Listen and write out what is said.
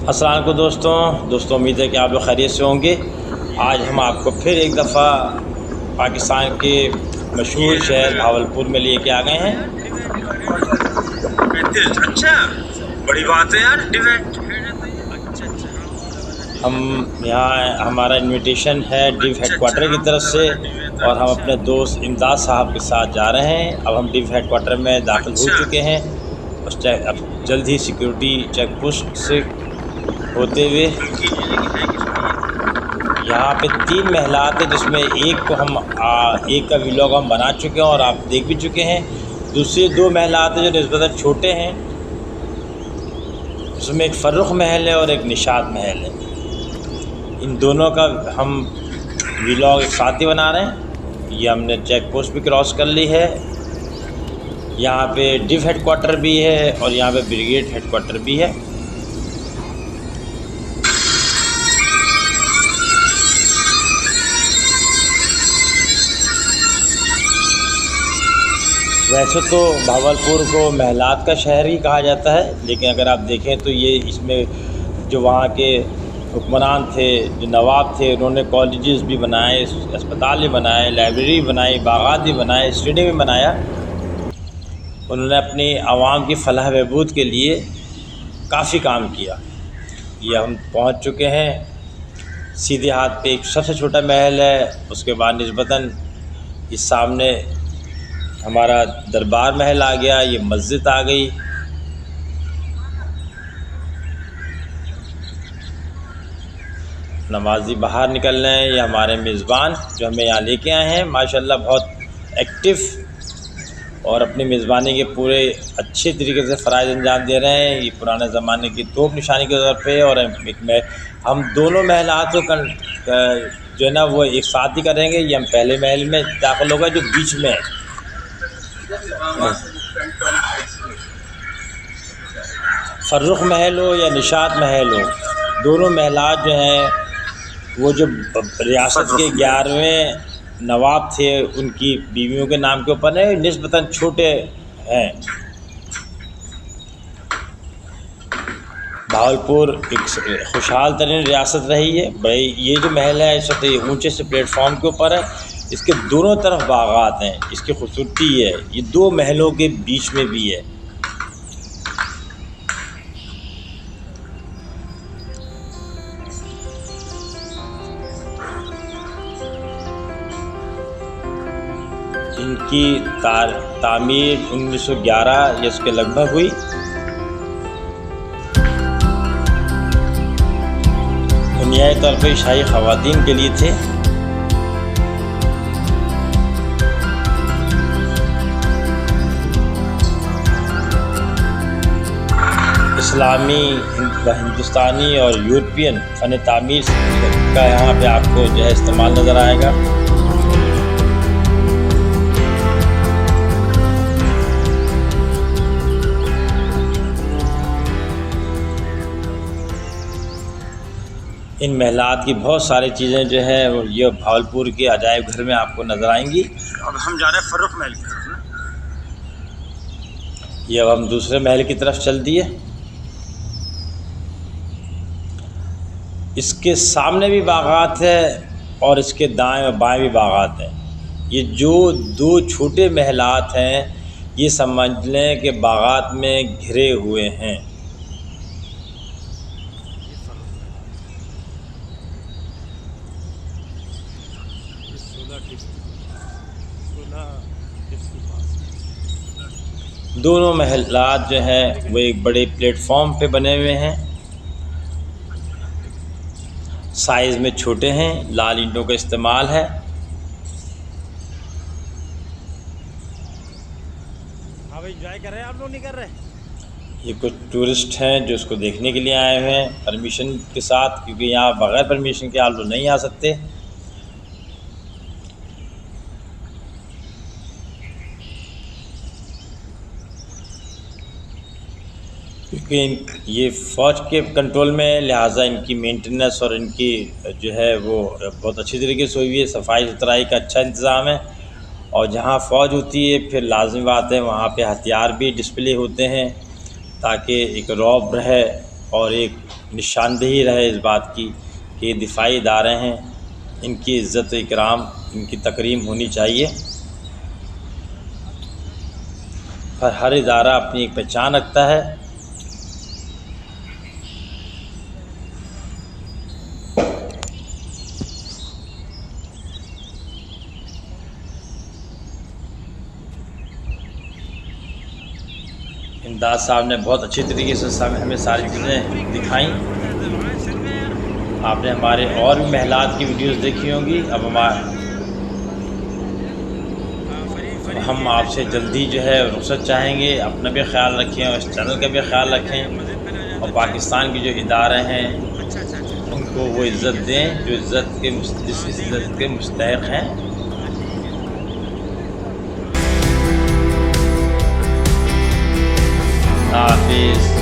अस्सलाम वालेकुम दोस्तों उम्मीद है कि आप लोग खैरियत से होंगे। आज हम आपको फिर एक दफ़ा पाकिस्तान के मशहूर शहर भावलपुर में लेके आ गए हैं। अच्छा, बड़ी बात है यार। डिबेट हम यहाँ हमारा इनविटेशन है डिव हेडक्वार्टर की तरफ से और हम अपने दोस्त इमदाद साहब के साथ जा रहे हैं। अब हम डिव हेडक्वार्टर में दाखिल हो चुके हैं और अब जल्द ही सिक्योरिटी चेक पोस्ट से होते हुए यहाँ पे 3 महिलात हैं, जिसमें एक को हम एक का व्लॉग हम बना चुके हैं और आप देख भी चुके हैं। दूसरी 2 महिलात हैं जो निस्बतन छोटे हैं, उसमें एक फ़र्रुख महल है और एक निशात महल है। इन दोनों का हम व्लॉग एक साथ ही बना रहे हैं। ये हमने चेक पोस्ट भी क्रॉस कर ली है। यहाँ पे डिव हेडक्वार्टर भी है और यहाँ पे ब्रिगेड हेडक्वार्टर भी है। वैसे तो भावलपुर को महलात का शहर ही कहा जाता है, लेकिन अगर आप देखें तो ये इसमें जो वहाँ के हुक्मरान थे, जो नवाब थे, उन्होंने कॉलेजेस भी बनाए, अस्पताल भी बनाए, लाइब्रेरी बनाई, बागात भी बनाए, स्टेडियम भी बनाया। उन्होंने अपनी आवाम की फलाह बहबूद के लिए काफ़ी काम किया। ये हम पहुँच चुके हैं। सीधे हाथ पे एक सबसे छोटा महल है, उसके बाद निस्बतन इस सामने हमारा दरबार महल आ गया, ये मस्जिद आ गई। नमाजी बाहर निकल रहे हैं। ये हमारे मेज़बान जो हमें यहाँ लेके आए हैं, माशाल्लाह बहुत एक्टिव और अपनी मेज़बानी के पूरे अच्छे तरीके से फ़राइज़ अंजाम दे रहे हैं। ये पुराने ज़माने की तोप निशानी के तौर पे और एक में हम दोनों महलात को जो है ना वो एक साथ ही करेंगे। ये हम पहले महल में दाखिल होगा जो बीच में है। फ़र्रुख महल हो या निशात महल हो, दोनों महलात जो हैं वो जो रियासत के 11वें नवाब थे उनकी बीवियों के नाम के ऊपर है, निस्बतन छोटे हैं। भावलपुर एक खुशहाल तरीन रियासत रही है। भाई ये जो महल है इस वक्त ऊँचे से प्लेटफॉर्म के ऊपर है, इसके दोनों तरफ बागात हैं। इसकी खूबसूरती है ये 2 महलों के बीच में भी है। इनकी तामीर 1911 या उसके लगभग हुई। बुनियादी तौर पर शाही ख़वातीन के लिए थे। इस्लामी हिंदुस्तानी और यूरोपियन फ़न तामीर का यहाँ पे आपको जो है इस्तेमाल नज़र आएगा। इन महलात की बहुत सारी चीज़ें जो है वो ये भावलपुर के अजायब घर में आपको नज़र आएंगी। अब हम जा रहे हैं फ़र्रुख महल की तरफ ना। ये अब हम दूसरे महल की तरफ चल दिए। इसके सामने भी बागात है और इसके दाएं और बाएं भी बागात हैं। ये जो 2 छोटे महलात हैं ये समझ लें कि बागात में घिरे हुए हैं। दोनों महलात जो हैं वो एक बड़े प्लेटफॉर्म पे बने हुए हैं, साइज़ में छोटे हैं, लाल ईंटों का इस्तेमाल है। हाँ भाई, एंजॉय कर रहे हैं आप लोग, नहीं कर रहे? ये कुछ टूरिस्ट हैं जो इसको देखने के लिए आए हुए हैं परमिशन के साथ, क्योंकि यहाँ बग़ैर परमिशन के आप लोग नहीं आ सकते। क्योंकि ये फ़ौज के कंट्रोल में, लिहाजा इनकी मेंटेनेंस और इनकी जो है वो बहुत अच्छी तरीके से हुई है। सफाई सुथराई का अच्छा इंतज़ाम है और जहाँ फ़ौज होती है फिर लाज़मी बात है वहाँ पे हथियार भी डिस्प्ले होते हैं ताकि एक रौब रहे और एक निशानदेही रहे इस बात की कि ये दिफाई इदारे हैं, इनकी इज़्ज़त इकराम, इनकी तकरीम होनी चाहिए। पर हर इदारा अपनी एक पहचान रखता है। इमदाद साहब ने बहुत अच्छी तरीके से हमें सारी चीज़ें दिखाई। आपने हमारे और भी महलात की वीडियोस देखी होंगी। अब हम आपसे जल्दी जो है रुखसत चाहेंगे। अपना भी ख्याल रखें और इस चैनल का भी ख्याल रखें, और पाकिस्तान के जो इदारे हैं उनको वो इज़्ज़त दें जो जिस इज़्ज़त के मुस्तहिक़ हैं। हाफिज़।